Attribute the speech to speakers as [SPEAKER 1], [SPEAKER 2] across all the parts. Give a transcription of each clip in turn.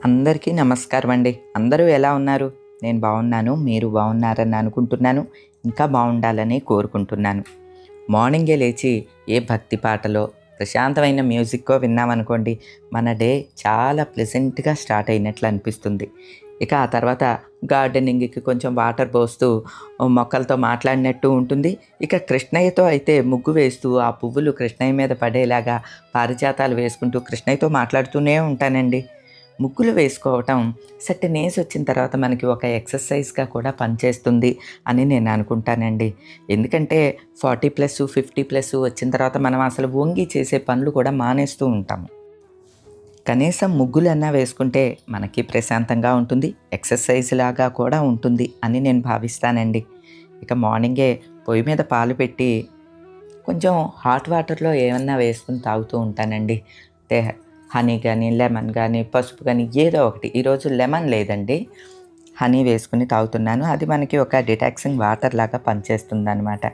[SPEAKER 1] అందరికీ నమస్కారం అండి. అందరూ ఎలా ఉన్నారు? నేను బాగున్నాను. మీరు బాగున్నారని అనుకుంటున్నాను. ఇంకా బాగుండాలని కోరుకుంటున్నాను. మార్నింగే లేచి ఏ భక్తి పాటలో, ప్రశాంతమైన మ్యూజిక్కో విన్నామనుకోండి, మన డే చాలా ప్లెజెంట్‌గా స్టార్ట్ అయినట్లు అనిపిస్తుంది. ఇక ఆ తర్వాత గార్డెనింగ్‌కి కొంచెం వాటర్ పోస్తూ మొక్కలతో మాట్లాడినట్టు ఉంటుంది. ఇక కృష్ణయ్యతో అయితే ముగ్గు వేస్తూ ఆ పువ్వులు కృష్ణయ్య మీద పడేలాగా పారిజాతాలు వేసుకుంటూ కృష్ణయ్యతో మాట్లాడుతూనే ఉంటానండి. ముగ్గులు వేసుకోవటం సర్టెన్ ఏజ్ వచ్చిన తర్వాత మనకి ఒక ఎక్సర్సైజ్‌గా కూడా పనిచేస్తుంది అని నేను అనుకుంటానండి. ఎందుకంటే 40+ 50+ వచ్చిన తర్వాత మనం అసలు వంగి చేసే పనులు కూడా మానేస్తూ ఉంటాము. కనీసం ముగ్గులన్నా వేసుకుంటే మనకి ప్రశాంతంగా ఉంటుంది. ఎక్సర్సైజ్ లాగా కూడా ఉంటుంది అని నేను భావిస్తానండి. ఇక మార్నింగే పొయ్యి మీద పాలు పెట్టి కొంచెం హాట్ వాటర్‌లో ఏమన్నా వేసుకొని తాగుతూ ఉంటానండి. అంటే హనీ గానీ, లెమన్ గానీ, పసుపు గానీ ఏదో ఒకటి. ఈరోజు లెమన్ లేదండి. హనీ వేసుకొని తాగుతున్నాను. అది మనకి ఒక డిటాక్సింగ్ వాటర్ లాగా పనిచేస్తుందనమాట.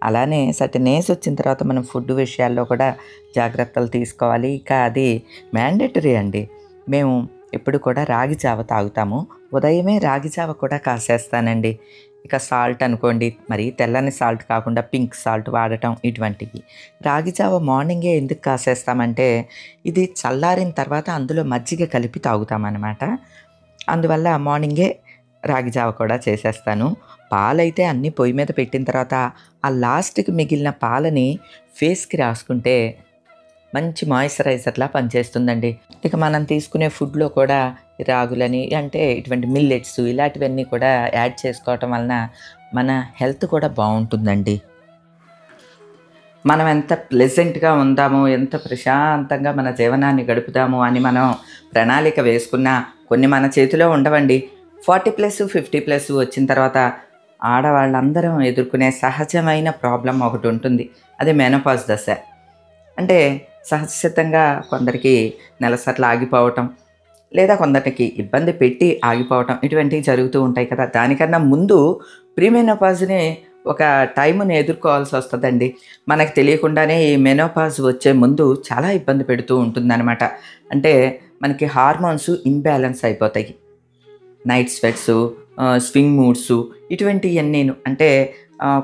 [SPEAKER 1] అలానే సర్టెన్ ఏజ్ వచ్చిన తర్వాత మనం ఫుడ్ విషయాల్లో కూడా జాగ్రత్తలు తీసుకోవాలి. ఇక అది మ్యాండేటరీ అండి. మేము ఎప్పుడు కూడా రాగి జావ తాగుతాము. ఉదయమే రాగి జావ కూడా కాసేస్తానండి. ఇక సాల్ట్ అనుకోండి, మరి తెల్లని సాల్ట్ కాకుండా పింక్ సాల్ట్ వాడటం ఇటువంటివి. రాగి జావ మార్నింగే ఎందుకు కాసేస్తామంటే, ఇది చల్లారిన తర్వాత అందులో మజ్జిగ కలిపి తాగుతామనమాట. అందువల్ల మార్నింగే రాగి జావ కూడా చేసేస్తాను. పాలైతే అన్నీ పొయ్యి మీద పెట్టిన తర్వాత, ఆ లాస్ట్‌కి మిగిలిన పాలని ఫేస్‌కి రాసుకుంటే మంచి మాయిశ్చరైజర్‌లా పనిచేస్తుందండి. ఇక మనం తీసుకునే ఫుడ్‌లో కూడా రాగులని అంటే ఇటువంటి మిల్లెట్స్ ఇలాంటివన్నీ కూడా యాడ్ చేసుకోవటం వలన మన హెల్త్ కూడా బావుంటుందండి. మనం ఎంత ప్లెజెంట్‌గా ఉందాము, ఎంత ప్రశాంతంగా మన జీవనాన్ని గడుపుదాము అని మనం ప్రణాళిక వేసుకున్నా కొన్ని మన చేతిలో ఉండవండి. 40+ 50+ వచ్చిన తర్వాత ఆడవాళ్ళందరం ఎదుర్కొనే సహజమైన ప్రాబ్లమ్ ఒకటుంటుంది. అది మెనోపాజ్ దశ. అంటే సహజసిద్ధంగా కొందరికి నెలసర్లు ఆగిపోవటం, లేదా కొందరికి ఇబ్బంది పెట్టి ఆగిపోవటం ఇటువంటివి జరుగుతూ ఉంటాయి కదా! దానికన్నా ముందు ప్రీమెనోపాజ్‌ని ఒక టైముని ఎదుర్కోవాల్సొస్తదండి. మనకు తెలియకుండానే ఈ మెనోపాజ్ వచ్చే ముందు చాలా ఇబ్బంది పెడుతూ ఉంటుందనమాట. అంటే మనకి హార్మోన్స్ ఇంబాలెన్స్ అయిపోతాయి. నైట్ స్వెట్సు, స్వింగ్ మూడ్సు ఇటువంటియన్నీను. అంటే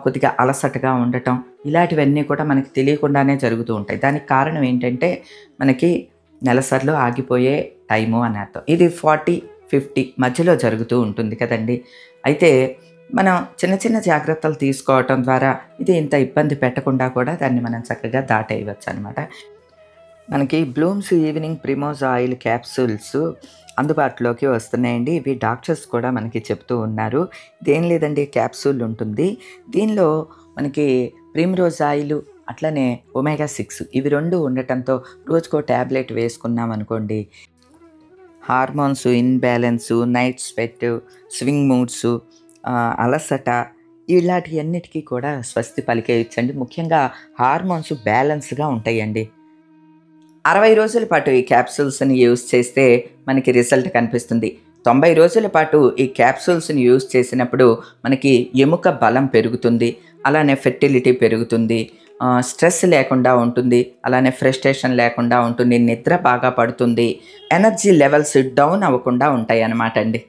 [SPEAKER 1] కొద్దిగా అలసటగా ఉండటం, ఇలాంటివన్నీ కూడా మనకి తెలియకుండానే జరుగుతూ ఉంటాయి. దానికి కారణం ఏంటంటే, మనకి నెలసర్లు ఆగిపోయే టైము అని అర్థం. ఇది 40, 50 మధ్యలో జరుగుతూ ఉంటుంది కదండీ! అయితే మనం చిన్న చిన్న జాగ్రత్తలు తీసుకోవటం ద్వారా ఇది ఇంత ఇబ్బంది పెట్టకుండా కూడా దాన్ని మనం చక్కగా దాటేయవచ్చనమాట. మనకి బ్లూమ్స్ ఈవినింగ్ ప్రిమోజ్ ఆయిల్ క్యాప్సూల్స్ అందుబాటులోకి వస్తున్నాయండి. ఇవి డాక్టర్స్ కూడా మనకి చెప్తూ ఉన్నారు. ఇదేం లేదండి, క్యాప్సూల్ ఉంటుంది. దీనిలో మనకి ప్రిమ్రోజ్ ఆయిలు అట్లనే ఒమేగా 6 ఇవి 2 ఉండటంతో రోజుకో టాబ్లెట్ వేసుకున్నామనుకోండి, hormones imbalance, night sweat, swing moods, అలసట ఇలాంటియన్నిటికి కూడా స్వస్తి పలికేయొచ్చండి. ముఖ్యంగా హార్మోన్స్ బ్యాలెన్స్‌గా ఉంటాయండి. 60 రోజుల పాటు ఈ క్యాప్సూల్స్‌ని యూజ్ చేస్తే మనకి రిజల్ట్ కనిపిస్తుంది. 90 రోజుల పాటు ఈ క్యాప్సూల్స్‌ని యూజ్ చేసినప్పుడు మనకి ఎముక బలం పెరుగుతుంది. అలానే ఫెర్టిలిటీ పెరుగుతుంది. స్ట్రెస్ లేకుండా ఉంటుంది. అలానే ఫ్రస్ట్రేషన్ లేకుండా ఉంటుంది. నిద్ర బాగా పడుతుంది. ఎనర్జీ లెవెల్స్ డౌన్ అవ్వకుండా ఉంటాయన్నమాట అండి.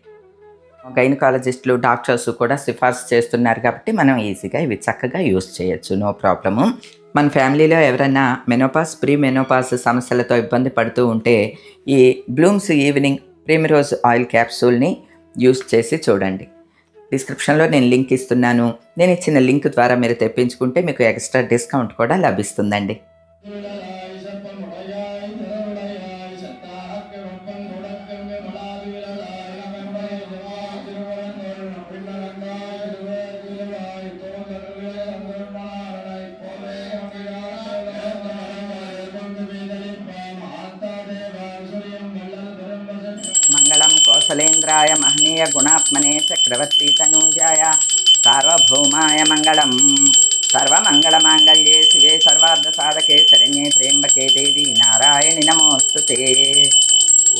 [SPEAKER 1] గైనకాలజిస్టులు, డాక్టర్స్ కూడా సిఫార్సు చేస్తున్నారు కాబట్టి మనం ఈజీగా ఇవి చక్కగా యూజ్ చేయొచ్చు. No problem. మన ఫ్యామిలీలో ఎవరైనా మెనోపాజ్, ప్రీ మెనోపాజ్ సమస్యలతో ఇబ్బంది పడుతూ ఉంటే ఈ బ్లూమ్స్ ఈవినింగ్ ప్రిమరోజ్ ఆయిల్ క్యాప్సూల్‌ని యూజ్ చేసి చూడండి. డిస్క్రిప్షన్‌లో నేను లింక్ ఇస్తున్నాను. నేను ఇచ్చిన లింక్ ద్వారా మీరు తెప్పించుకుంటే మీకు ఎక్స్‌ట్రా డిస్కౌంట్ కూడా లభిస్తుందండి. మంగళం కోసలేంద్రాయ మహనీయ గుణాత్మనే చక్రవర్తి తనూజాయ సార్వభౌమాయ మంగళం. సర్వమంగళమాంగళ్యే శివే సర్వార్థ సాధకే శరణ్యే త్ర్యంబకే దేవి నారాయణి నమోస్తుతే.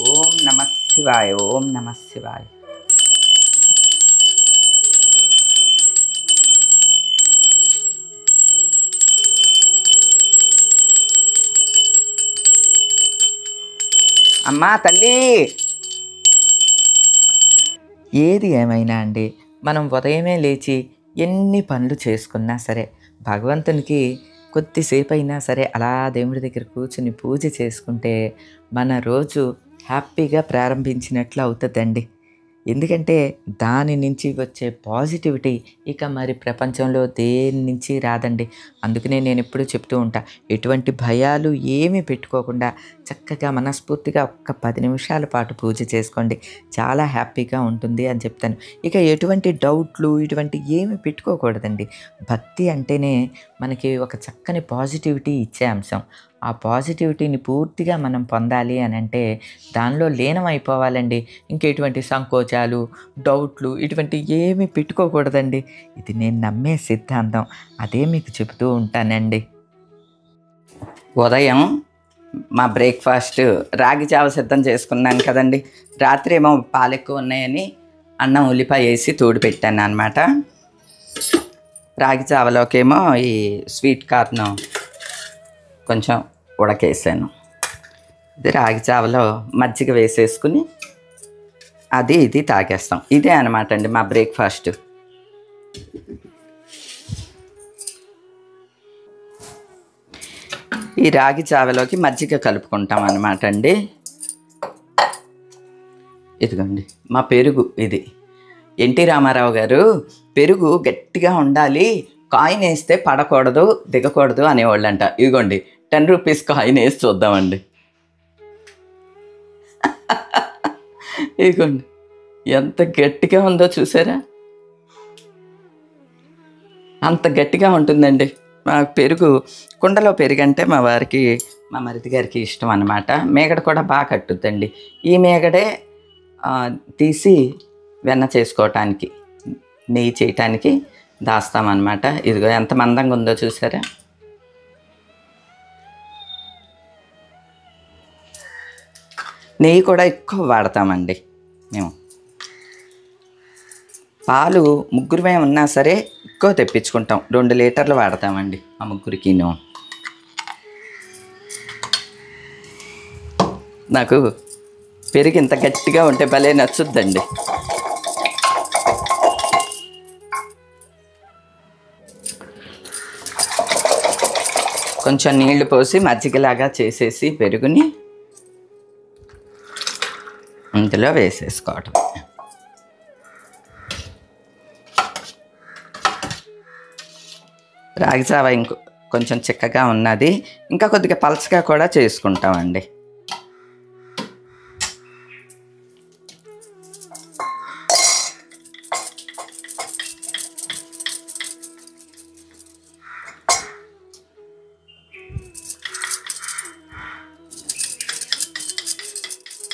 [SPEAKER 1] ఓం నమః శివాయ. ఓం నమః శివాయ. అమ్మా తల్లి ఏది ఏమైనా అండి, మనం ఉదయమే లేచి ఎన్ని పనులు చేసుకున్నా సరే, భగవంతునికి కొద్దిసేపు అయినా సరే అలా దేవుడి దగ్గర కూర్చొని పూజ చేసుకుంటే మన రోజు హ్యాపీగా ప్రారంభించినట్లు అవుతుందండి. ఎందుకంటే దాని నుంచి వచ్చే పాజిటివిటీ ఇక మరి ప్రపంచంలో దేని నుంచి రాదండి. అందుకనే నేను ఎప్పుడూ చెప్తూ ఉంటా, ఎటువంటి భయాలు ఏమీ పెట్టుకోకుండా చక్కగా మనస్ఫూర్తిగా ఒక్క 10 నిమిషాల పాటు పూజ చేసుకోండి. చాలా హ్యాపీగా ఉంటుంది అని చెప్తాను. ఇక ఎటువంటి డౌట్లు ఇటువంటి ఏమి పెట్టుకోకూడదండి. భక్తి అంటేనే మనకి ఒక చక్కని పాజిటివిటీ ఇచ్చే అంశం. ఆ పాజిటివిటీని పూర్తిగా మనం పొందాలి అనంటే దానిలో లీనమైపోవాలండి. ఇంకెటువంటి సంకోచాలు, డౌట్లు ఇటువంటి ఏమీ పెట్టుకోకూడదండి. ఇది నేను నమ్మే సిద్ధాంతం. అదే మీకు చెబుతూ ఉంటానండి. ఉదయం మా బ్రేక్‌ఫాస్ట్ రాగి జావ సిద్ధం చేసుకున్నాను కదండీ! రాత్రేమో పాలెక్కువ ఉన్నాయని అన్నం, ఉల్లిపాయ ఏసి తోడు పెట్టాననమాట. రాగి జావలోకేమో ఈ స్వీట్ కార్న్ కొంచెం ఉడకేసాను. ఇది రాగి జావలో మజ్జిగ వేసేసుకుని అది ఇది తాగేస్తాం. ఇదే అనమాట అండి మా బ్రేక్‌ఫాస్ట్. ఈ రాగి జావలోకి మజ్జిగ కలుపుకుంటాం అనమాట అండి. ఇదిగోండి మా పెరుగు ఇది. ఎన్టీ రామారావు గారు పెరుగు గట్టిగా ఉండాలి, కాయిన్ వేస్తే పడకూడదు, దిగకూడదు అనేవాళ్ళంట. ఇదిగోండి 10 రూపీస్ కాయిన్ వేసి చూద్దామండి. ఇదిగోండి ఎంత గట్టిగా ఉందో చూసారా? అంత గట్టిగా ఉంటుందండి. మా పెరుగు కుండలో పెరుగంటే మా వారికి, మా మరిది గారికి ఇష్టం అన్నమాట. మేగడ కూడా బాగా కట్టుద్దండి. ఈ మేగడే తీసి వెన్న చేసుకోవటానికి, నెయ్యి చేయటానికి దాస్తామన్నమాట. ఇదిగో ఎంత మందంగా ఉందో చూసారా? నెయ్యి కూడా ఎక్కువ వాడతామండి మేము. పాలు ముగ్గురమే ఉన్నా సరే ఎక్కువ తెప్పించుకుంటాం. 2 లీటర్లు వాడతామండి ఆ ముగ్గురికిను. నాకు పెరుగు ఇంత గట్టిగా ఉంటే భలే నచ్చుద్దండి. కొంచెం నీళ్లు పోసి మజ్జిగలాగా చేసేసి పెరుగుని ఇందులో వేసేసుకోవటం. రాగి జావ కొంచెం చిక్కగా ఉన్నది, ఇంకా కొద్దిగా పలచగా కూడా చేసుకుంటామండి.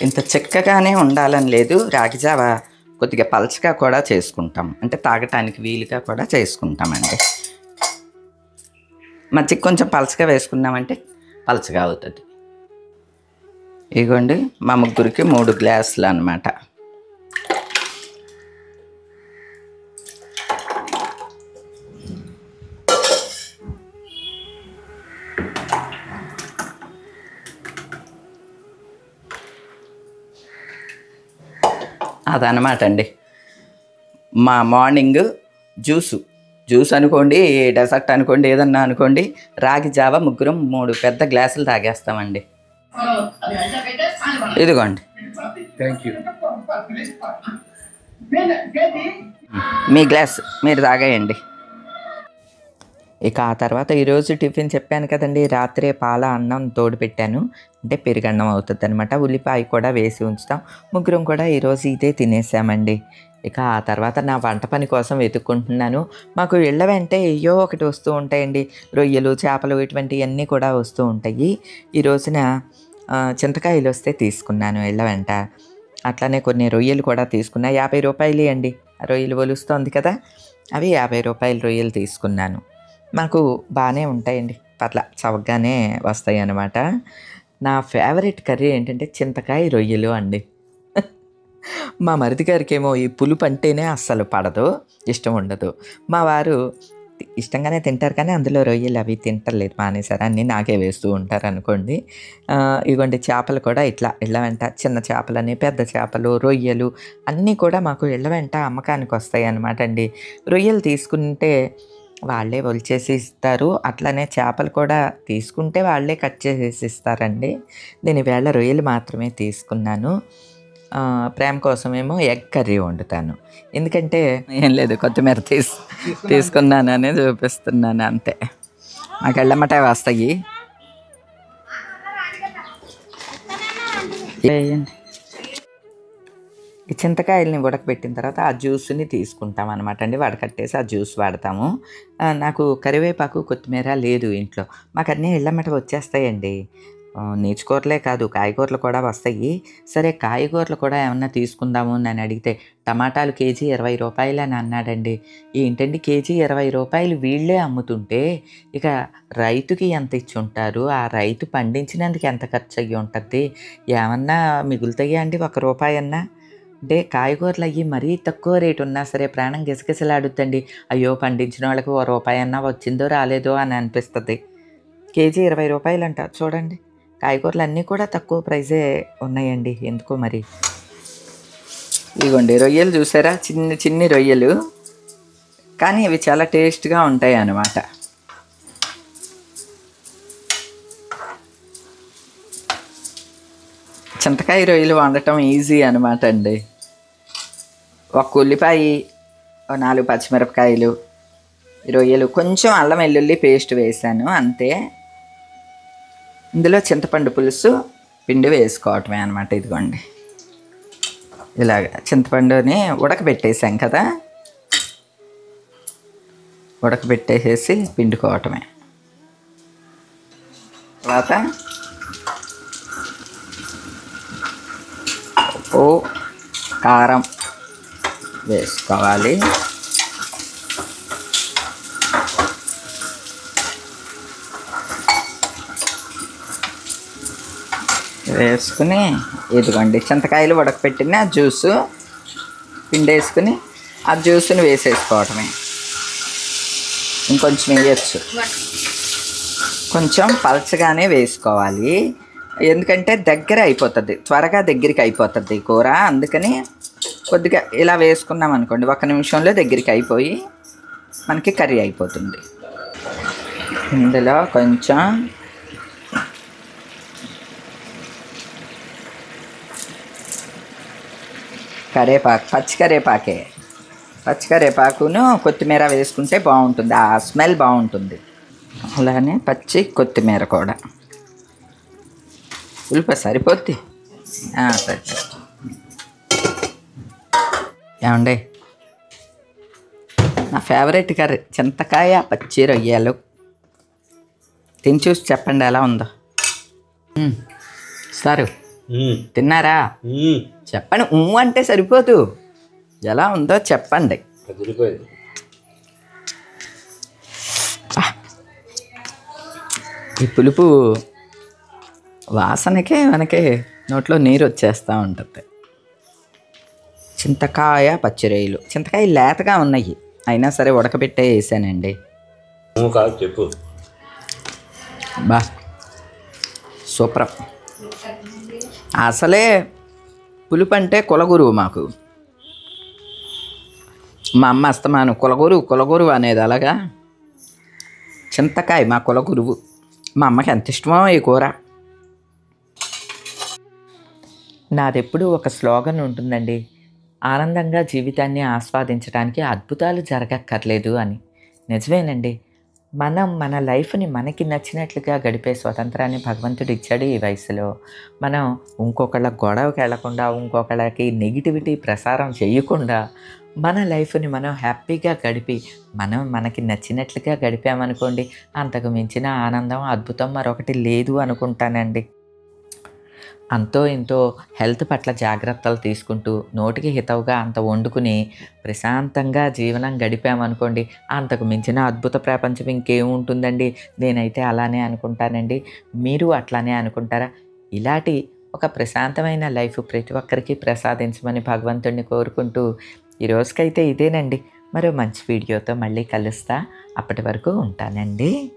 [SPEAKER 1] ఇంత చిక్కగానే ఉండాలని లేదు, రాగి జావ కొద్దిగా పలచగా కూడా చేసుకుంటాం. అంటే తాగటానికి వీలుగా కూడా చేసుకుంటామండి. మజ్జిగ కొంచెం పలచగా వేసుకున్నామంటే పలచగా అవుతుంది. ఇదిగోండి మా ముగ్గురికి 3 గ్లాసులు అన్నమాట. అదనమాట అండి మా మార్నింగ్ జ్యూస్ అనుకోండి, డెజర్ట్ అనుకోండి, ఏదన్నా అనుకోండి, రాగి జావ ముగ్గురం 3 పెద్ద గ్లాసులు తాగేస్తామండి. ఇదిగోండి మీ గ్లాస్ మీరు తాగేయండి. ఇక ఆ తర్వాత ఈరోజు టిఫిన్ చెప్పాను కదండి, రాత్రే పాల అన్నం తోడు పెట్టాను, అంటే పెరుగన్నం అవుతుంది అనమాట. ఉల్లిపాయ కూడా వేసి ఉంచుతాం. ముగ్గురం కూడా ఈరోజు ఇదే తినేసామండి. ఇక ఆ తర్వాత నా వంట పని కోసం వెతుక్కుంటున్నాను. మాకు ఇళ్ళ వెంటే ఏయో ఒకటి వస్తూ ఉంటాయండి, రొయ్యలు, చేపలు ఇటువంటివన్నీ కూడా వస్తూ ఉంటాయి. ఈ రోజున చింతకాయలు వస్తే తీసుకున్నాను ఇళ్ళ వెంట. అట్లానే కొన్ని రొయ్యలు కూడా తీసుకున్నా. 50 రూపాయలు అండి, రొయ్యలు ఒలుస్తోంది కదా, అవి 50 రూపాయల రొయ్యలు తీసుకున్నాను. మాకు బాగానే ఉంటాయండి, పర్లా చవకగానే వస్తాయి అన్నమాట. నా ఫేవరెట్ కర్రీ ఏంటంటే చింతకాయ రొయ్యలు అండి. మా మరిది గారికి ఏమో ఈ పులుపు అంటేనే అస్సలు పడదు, ఇష్టం ఉండదు. మా వారు ఇష్టంగానే తింటారు, కానీ అందులో రొయ్యలు అవి తింటలేదు, మానేశారు. అన్నీ నాకే వేస్తూ ఉంటారనుకోండి. ఇగోండి చేపలు కూడా ఇట్లా ఇళ్ళ వెంట చిన్న చేపలని, పెద్ద చేపలు, రొయ్యలు అన్నీ కూడా మాకు ఇళ్ళ వెంట అమ్మకానికి వస్తాయన్నమాట అండి. రొయ్యలు తీసుకుంటే వాళ్ళే ఒలిచేసి ఇస్తారు. అట్లనే చేపలు కూడా తీసుకుంటే వాళ్ళే కట్ చేసేసి ఇస్తారండి. నేను ఈవేళ రొయ్యలు మాత్రమే తీసుకున్నాను. ప్రేమ కోసమేమో ఎగ్ కర్రీ వండుతాను. ఎందుకంటే ఏం లేదు, కొత్తిమీర తీసుకున్నానని చూపిస్తున్నాను అంతే. నాకు ఎళ్ళమటే వస్తాయి. ఈ చింతకాయలని ఉడకబెట్టిన తర్వాత ఆ జ్యూస్ని తీసుకుంటాం అనమాట అండి. వడకట్టేసి ఆ జ్యూస్ వాడతాము. నాకు కరివేపాకు, కొత్తిమీర లేదు ఇంట్లో. మాకు అన్నీ ఇళ్ళమ్మట వచ్చేస్తాయండి. నీచుకూరలే కాదు, కాయగూరలు కూడా వస్తాయి. సరే కాయగూరలు కూడా ఏమన్నా తీసుకుందాము అని అడిగితే టమాటాలు కేజీ 20 రూపాయలు అని అన్నాడండి. ఏంటండి కేజీ 20 రూపాయలు వీళ్ళే అమ్ముతుంటే ఇక రైతుకి ఎంత ఇచ్చి ఉంటారు? ఆ రైతు పండించినందుకు ఎంత ఖర్చు అయ్యి ఉంటుంది? ఏమన్నా మిగులుతాయా అండి ₹1 అన్నా? అంటే కాయగూరలు అయ్యి మరీ తక్కువ రేటు ఉన్నా సరే ప్రాణం గిసగిసలాడుద్దండి. అయ్యో పండించిన వాళ్ళకి ₹1 అన్నా వచ్చిందో రాలేదో అని అనిపిస్తుంది. కేజీ 20 రూపాయలంట చూడండి. కాయగూరలు అన్నీ కూడా తక్కువ ప్రైజే ఉన్నాయండి, ఎందుకో మరి. ఇదిగోండి రొయ్యలు చూసారా, చిన్ని చిన్ని రొయ్యలు, కానీ ఇవి చాలా టేస్ట్గా ఉంటాయి అన్నమాట. చింతకాయ రొయ్యలు వండటం ఈజీ అనమాట అండి. ఒక ఉల్లిపాయ, 4 పచ్చిమిరపకాయలు, రొయ్యలు, కొంచెం అల్లం వెల్లుల్లి పేస్ట్ వేసాను అంతే. ఇందులో చింతపండు పులుసు పిండి వేసుకోవటమే అనమాట. ఇదిగోండి ఇలాగ చింతపండుని ఉడకబెట్టేసాం కదా, ఉడకబెట్టేసేసి పిండుకోవటమే. తర్వాత ఉప్పు, కారం వేసుకోవాలి. వేసుకుని ఇదిగోండి చింతకాయలు ఉడకపెట్టిన జ్యూసు పిండేసుకుని ఆ జ్యూస్ని వేసేసుకోవటమే. ఇంకొంచెం వేయచ్చు, కొంచెం పలచగానే వేసుకోవాలి. ఎందుకంటే దగ్గర అయిపోతుంది, త్వరగా దగ్గరికి అయిపోతుంది కూర. అందుకని కొద్దిగా ఇలా వేసుకున్నాం అనుకోండి, 1 నిమిషంలో దగ్గరికి అయిపోయి మనకి కర్రీ అయిపోతుంది. ఇందులో కొంచెం కరేపాకు, పచ్చికరేపాకును కొత్తిమీర వేసుకుంటే బాగుంటుంది, ఆ స్మెల్ బాగుంటుంది. అలానే పచ్చి కొత్తిమీర కూడా. ఉల్లిపాయ సరిపోద్ది, సరిపోద్ది. ఏమండి నా ఫేవరెట్ కర్రీ చింతకాయ పచ్చి రొయ్యలు. తిని చూసి చెప్పండి ఎలా ఉందో. సారు తిన్నారా? చెప్పండి. అంటే సరిపోదు, ఎలా ఉందో చెప్పండి. ఈ పులుపు వాసనకే మనకి నోట్లో నీరు వచ్చేస్తూ ఉంటుంది. చింతకాయ పచ్చిరొయ్యలు, చింతకాయ లేతగా ఉన్నాయి అయినా సరే ఉడకబెట్టే వేసానండి.
[SPEAKER 2] చెప్పు
[SPEAKER 1] బా సూపర్. అసలే పులుపు అంటే కులగురువు మాకు. మా అమ్మ అస్తమాను కులగురు అనేది. అలాగా చింతకాయ మా కులగురువు. మా అమ్మకి ఎంత ఇష్టమో ఈ కూర. నాదెప్పుడు ఒక స్లోగన్ ఉంటుందండి, ఆనందంగా జీవితాన్ని ఆస్వాదించడానికి అద్భుతాలు జరగక్కర్లేదు అని. నిజమేనండి. మనం మన లైఫ్ని మనకి నచ్చినట్లుగా గడిపే స్వతంత్రాన్ని భగవంతుడు ఇచ్చాడు ఈ వయసులో. మనం ఇంకొకళ్ళ గొడవకి వెళ్లకుండా, ఇంకొకళ్ళకి నెగిటివిటీ ప్రసారం చేయకుండా మన లైఫ్ని మనం హ్యాపీగా గడిపి మనకి నచ్చినట్లుగా గడిపామనుకోండి, అంతకు మించిన ఆనందం, అద్భుతం మరొకటి లేదు అనుకుంటానండి. అంతో ఇంతో హెల్త్ పట్ల జాగ్రత్తలు తీసుకుంటూ నోటికి హితవుగా అంత వండుకుని ప్రశాంతంగా జీవనం గడిపామనుకోండి, అంతకు మించిన అద్భుత ప్రపంచం ఇంకేముంటుందండి. నేనైతే అలానే అనుకుంటానండి. మీరు అట్లానే అనుకుంటారా? ఇలాంటి ఒక ప్రశాంతమైన లైఫ్ ప్రతి ఒక్కరికి ప్రసాదించమని భగవంతుడిని కోరుకుంటూ ఈరోజుకైతే ఇదేనండి. మరో మంచి వీడియోతో మళ్ళీ కలుస్తా. అప్పటి వరకు ఉంటానండి.